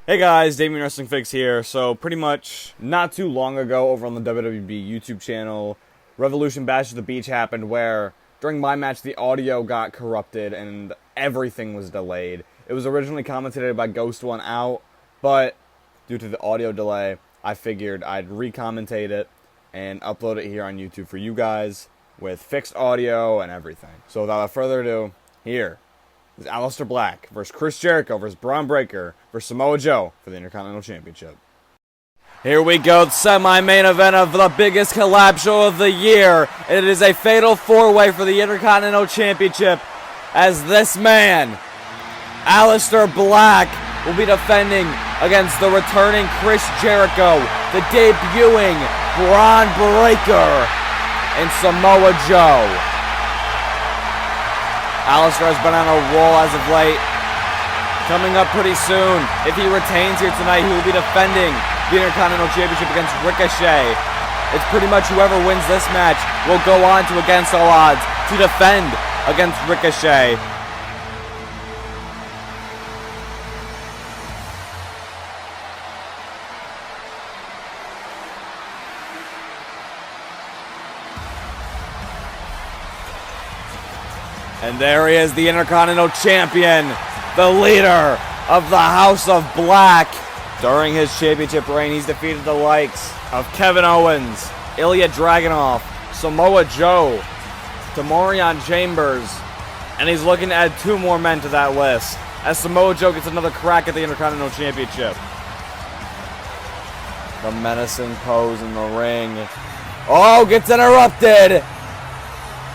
Hey guys, Damien Wrestling Fix here. So pretty much not too long ago over on the WWE YouTube channel, Revolution Bash at the Beach happened where during my match the audio got corrupted and everything was delayed. It was originally commentated by Ghost One Out, but due to the audio delay, I figured I'd re-commentate it and upload it here on YouTube for you guys with fixed audio and everything. So without further ado, here is Aleister Black versus Chris Jericho versus Bron Breakker versus Samoa Joe for the Intercontinental Championship. Here we go, the semi-main event of the biggest collab show of the year. It is a fatal four-way for the Intercontinental Championship as this man, Aleister Black, will be defending against the returning Chris Jericho, the debuting Bron Breakker, and Samoa Joe. Aleister has been on a roll as of late. Coming up pretty soon, if he retains here tonight, he will be defending the Intercontinental Championship against Ricochet. It's pretty much whoever wins this match will go on to Against All Odds to defend against Ricochet. And there he is, the Intercontinental Champion, the leader of the House of Black. During his championship reign, he's defeated the likes of Kevin Owens, Ilya Dragunov, Samoa Joe, Demarion Chambers, and he's looking to add two more men to that list as Samoa Joe gets another crack at the Intercontinental Championship. The menacing pose in the ring. Oh, gets interrupted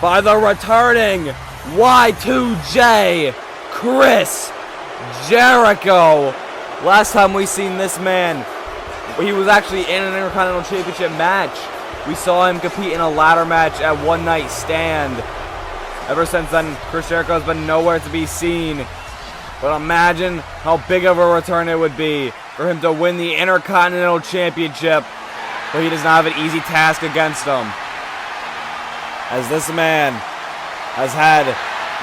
by the returning Y2J, Chris Jericho. Last time we seen this man, he was actually in an Intercontinental Championship match. We saw him compete in a ladder match at One Night Stand. Ever since then, Chris Jericho has been nowhere to be seen. But imagine how big of a return it would be for him to win the Intercontinental Championship. But he does not have an easy task against him, as this man has had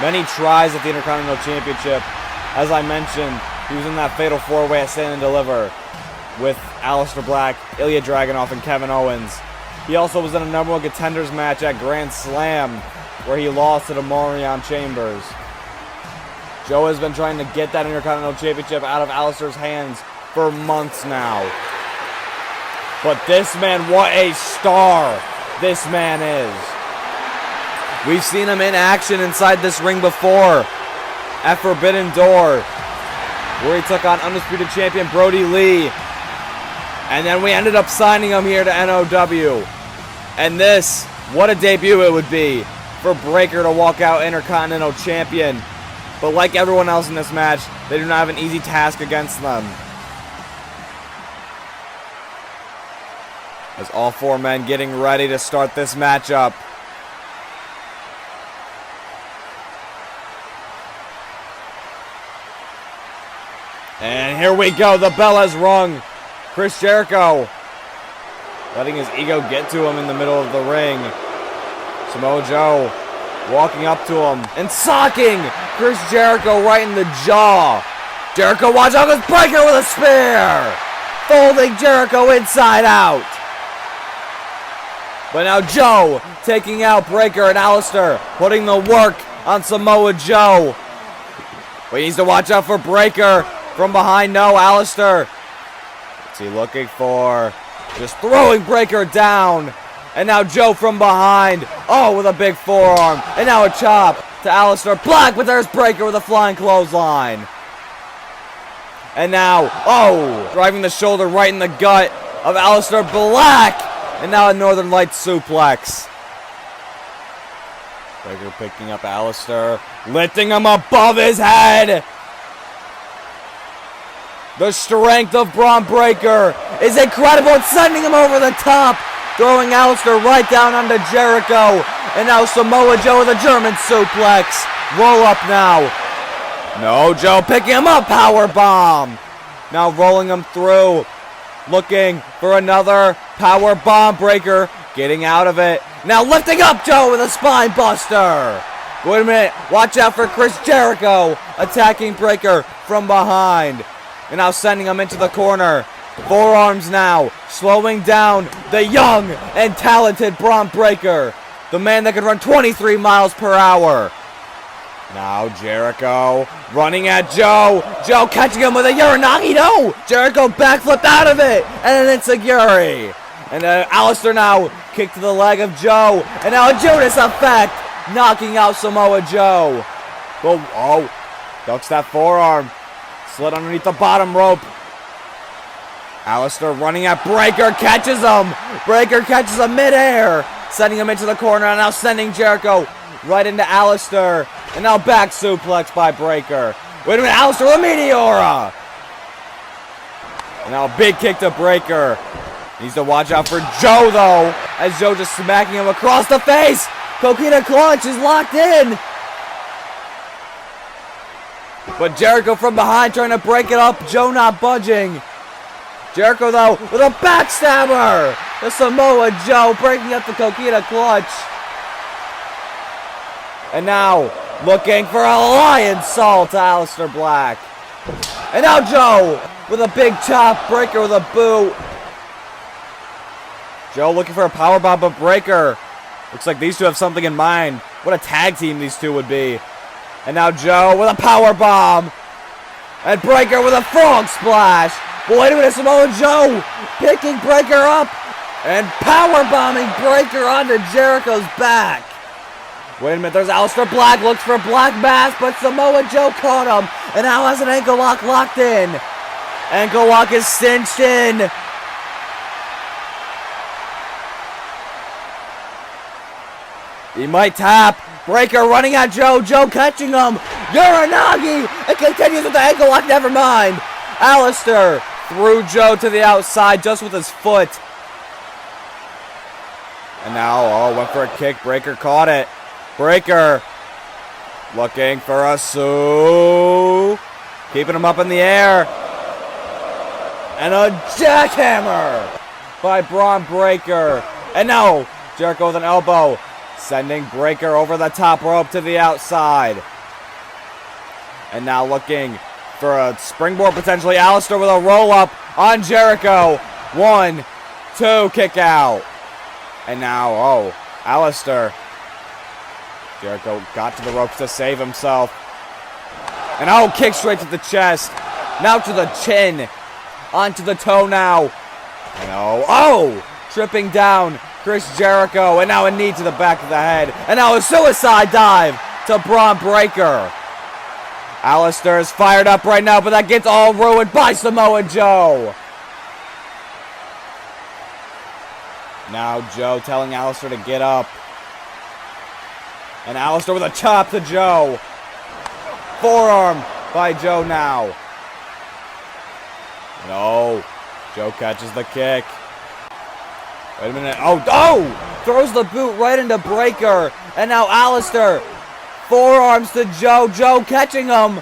many tries at the Intercontinental Championship. As I mentioned, he was in that fatal four-way at Stand and Deliver with Aleister Black, Ilya Dragunov, and Kevin Owens. He also was in a number one contenders match at Grand Slam where he lost to Demarion Chambers. Joe has been trying to get that Intercontinental Championship out of Aleister's hands for months now. But this man, what a star this man is. We've seen him in action inside this ring before at Forbidden Door, where he took on Undisputed Champion Brody Lee. And then we ended up signing him here to NoW. And this, what a debut it would be for Breakker to walk out Intercontinental Champion. But like everyone else in this match, they do not have an easy task against them, as all four men getting ready to start this matchup. And here we go, the bell has rung. Chris Jericho letting his ego get to him in the middle of the ring. Samoa Joe walking up to him and socking Chris Jericho right in the jaw. Jericho, watch out, this Breakker with a spear, folding Jericho inside out. But now Joe taking out Breakker and Aleister, putting the work on Samoa Joe. But he needs to watch out for Breakker. From behind, no, Aleister. What's he looking for? Just throwing Breakker down. And now Joe from behind. Oh, with a big forearm. And now a chop to Aleister Black, but there's Breakker with a flying clothesline. And now, oh, driving the shoulder right in the gut of Aleister Black. And now a Northern Lights suplex. Breakker picking up Aleister, lifting him above his head. The strength of Bron Breakker is incredible. It's sending him over the top, throwing Aleister right down onto Jericho. And now Samoa Joe with a German suplex. Roll up now. No, Joe picking him up. Power bomb. Now rolling him through. Looking for another power bomb. Breakker getting out of it. Now lifting up Joe with a spine buster. Wait a minute. Watch out for Chris Jericho attacking Breakker from behind. And now sending him into the corner. Forearms now, slowing down the young and talented Bron Breakker. The man that could run 23 miles per hour. Now Jericho running at Joe. Joe catching him with a Uranagi. No! Jericho backflipped out of it. And an Enziguri. And Aleister now kick to the leg of Joe. And now a Judas effect. Knocking out Samoa Joe. Oh, ducks that forearm. Slid underneath the bottom rope. Aleister running at Breakker. Catches him. Breakker catches him midair. Sending him into the corner. And now sending Jericho right into Aleister. And now back suplex by Breakker. Wait a minute, Aleister with a Meteora. And now a big kick to Breakker. Needs to watch out for Joe, though. As Joe just smacking him across the face. Coquina Clutch is locked in. But Jericho from behind trying to break it up. Joe not budging. Jericho, though, with a backstabber. The Samoa Joe breaking up the Coquina Clutch. And now, looking for a lion salt to Aleister Black. And now Joe with a big chop. Breakker with a boot. Joe looking for a powerbomb, but Breakker. Looks like these two have something in mind. What a tag team these two would be. And now Joe with a powerbomb. And Breakker with a frog splash. But wait a minute, Samoa Joe picking Breakker up. And powerbombing Breakker onto Jericho's back. Wait a minute, there's Aleister Black, looks for Black Mass, but Samoa Joe caught him, and now has an ankle lock locked in. Ankle lock is cinched in. He might tap. Breakker running at Joe, Joe catching him. Uranagi, it continues with the ankle lock, never mind. Aleister threw Joe to the outside just with his foot. And now, went for a kick, Breakker caught it. Breakker looking for a Sue. Keeping him up in the air. And a jackhammer by Bron Breakker. And now Jericho with an elbow. Sending Breakker over the top rope to the outside. And now looking for a springboard potentially. Aleister with a roll-up on Jericho. 1, 2, kick out. And now, Aleister. Jericho got to the ropes to save himself. And kick straight to the chest. Now to the chin. Onto the toe now. And tripping down Chris Jericho. And now a knee to the back of the head. And now a suicide dive to Bron Breakker. Aleister is fired up right now, but that gets all ruined by Samoa Joe. Now Joe telling Aleister to get up. And Aleister with a chop to Joe. Forearm by Joe now. No. Joe catches the kick. Wait a minute. Throws the boot right into Breakker. And now Aleister. Forearms to Joe. Joe catching him.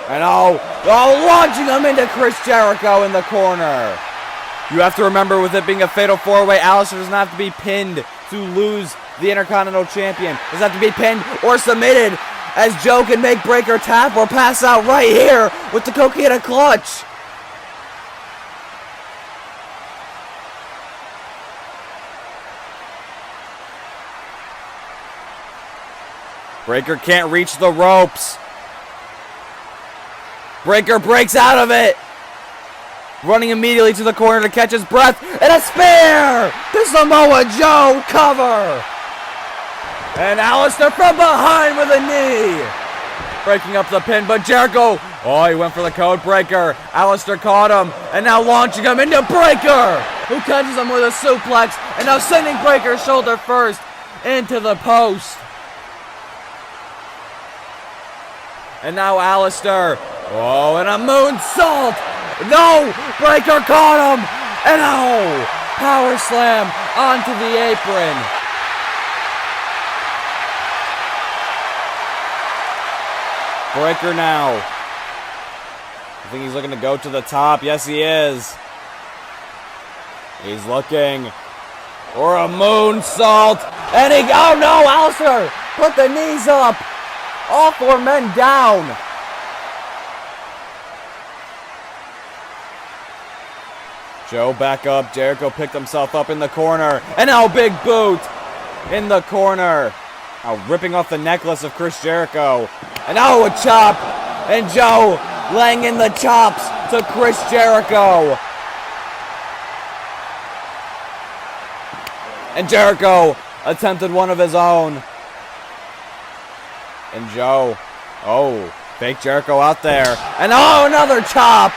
And launching him into Chris Jericho in the corner. You have to remember, with it being a fatal four-way, Aleister doesn't have to be pinned to lose the Intercontinental Champion. Doesn't have to be pinned or submitted, as Joe can make Breakker tap or pass out right here with the Coquina Clutch. Breakker can't reach the ropes. Breakker breaks out of it. Running immediately to the corner to catch his breath. And a spear to Samoa Joe. Cover. And Aleister from behind with a knee. Breaking up the pin, but Jericho. He went for the code breaker. Aleister caught him. And now launching him into Breakker, who catches him with a suplex. And now sending Breakker shoulder first into the post. And now Aleister. And a moonsault. No! Breakker caught him! And power slam onto the apron. Breakker now. I think he's looking to go to the top. Yes, he is. He's looking for a moonsault. And Aleister! Put the knees up. All 4 men down. Joe back up. Jericho picked himself up in the corner. And now big boot in the corner. Now ripping off the necklace of Chris Jericho. And now a chop. And Joe laying in the chops to Chris Jericho. And Jericho attempted one of his own. And Joe, fake Jericho out there. And another chop.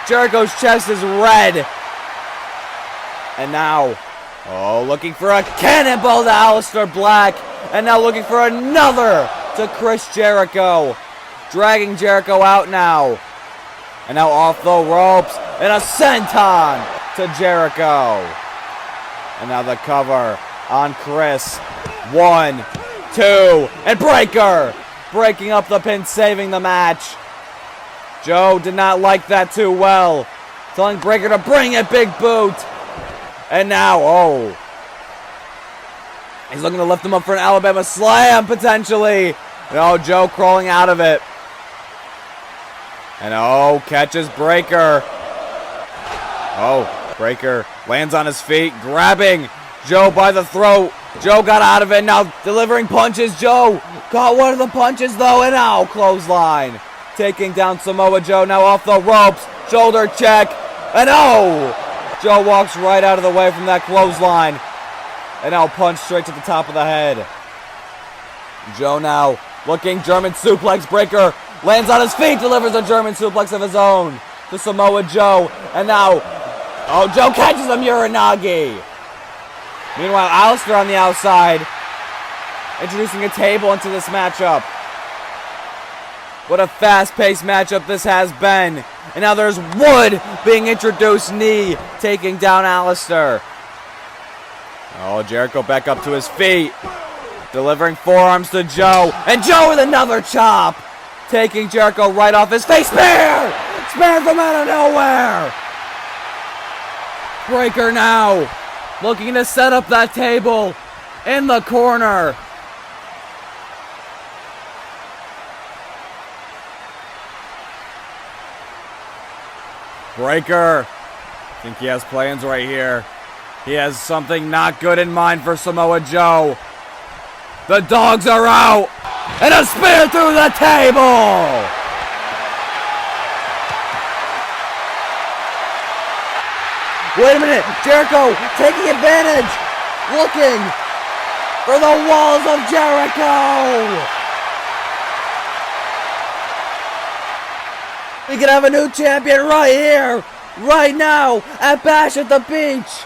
Jericho's chest is red. And now, looking for a cannonball to Aleister Black. And now looking for another to Chris Jericho. Dragging Jericho out now. And now off the ropes. And a senton to Jericho. And now the cover on Chris. 1, 2, and Breaker. Breaking up the pin, saving the match. Joe did not like that too well. Telling Breaker to bring it, big boot. And now, he's looking to lift him up for an Alabama slam, potentially. And Joe crawling out of it. And catches Breaker. Breaker lands on his feet, grabbing Joe by the throat. Joe got out of it, now delivering punches. Joe caught one of the punches, though, and now clothesline. Taking down Samoa Joe, now off the ropes. Shoulder check, and Joe walks right out of the way from that clothesline. And now punch straight to the top of the head. Joe now looking, German suplex. Breaker lands on his feet, delivers a German suplex of his own to Samoa Joe. And now, Joe catches him, Uranagi. Meanwhile, Aleister on the outside, introducing a table into this matchup. What a fast-paced matchup this has been. And now there's Wood being introduced, knee, taking down Aleister. Jericho back up to his feet, delivering forearms to Joe. And Joe with another chop, taking Jericho right off his face. Spear! Spear from out of nowhere! Breaker now, looking to set up that table in the corner. Breaker, I think he has plans right here. He has something not good in mind for Samoa Joe. The dogs are out, and a spear through the table. Wait a minute, Jericho taking advantage, looking for the walls of Jericho. We could have a new champion right here, right now, at Bash at the Beach.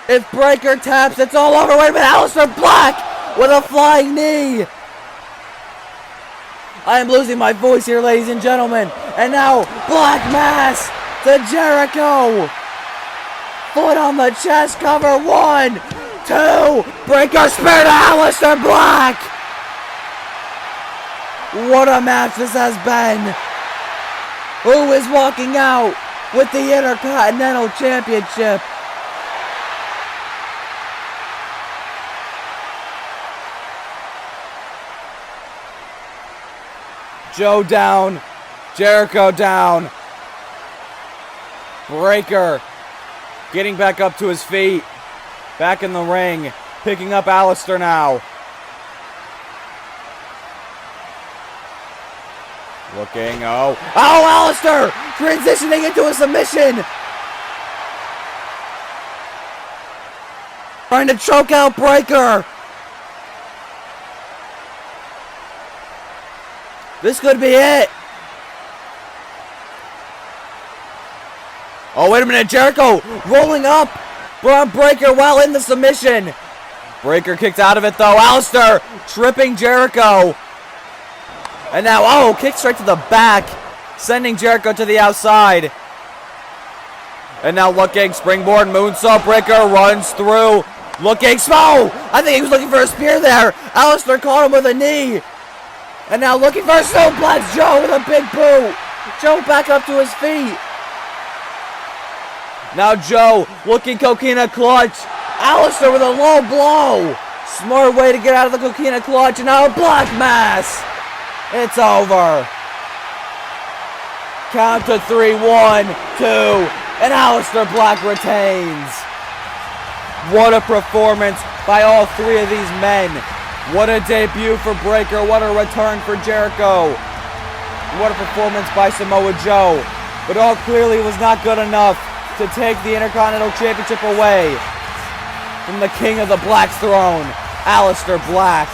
If Breaker taps, it's all over. Wait a minute, Aleister Black with a flying knee. I am losing my voice here, ladies and gentlemen. And now, Black Mass to Jericho. Foot on the chest cover. 1, 2. Breaker spear to Aleister Black. What a match this has been. Who is walking out with the Intercontinental Championship? Joe down. Jericho down. Breaker getting back up to his feet. Back in the ring. Picking up Aleister now. Looking, Aleister transitioning into a submission. Trying to choke out Breaker. This could be it. Wait a minute, Jericho rolling up Bron Breaker while in the submission. Breaker kicked out of it though. Aleister tripping Jericho. And now, kick straight to the back, sending Jericho to the outside. And now looking, springboard moonsault. Breaker runs through, looking, I think he was looking for a spear there. Aleister caught him with a knee. And now looking for a suplex. Joe with a big boot. Joe back up to his feet. Now Joe looking coquina clutch. Aleister with a low blow. Smart way to get out of the coquina clutch. And now a Black Mass. It's over. Count to 3, 1, 2, and Aleister Black retains. What a performance by all three of these men. What a debut for Breakker. What a return for Jericho. What a performance by Samoa Joe. But all clearly was not good enough to take the Intercontinental Championship away from the King of the Black Throne, Aleister Black.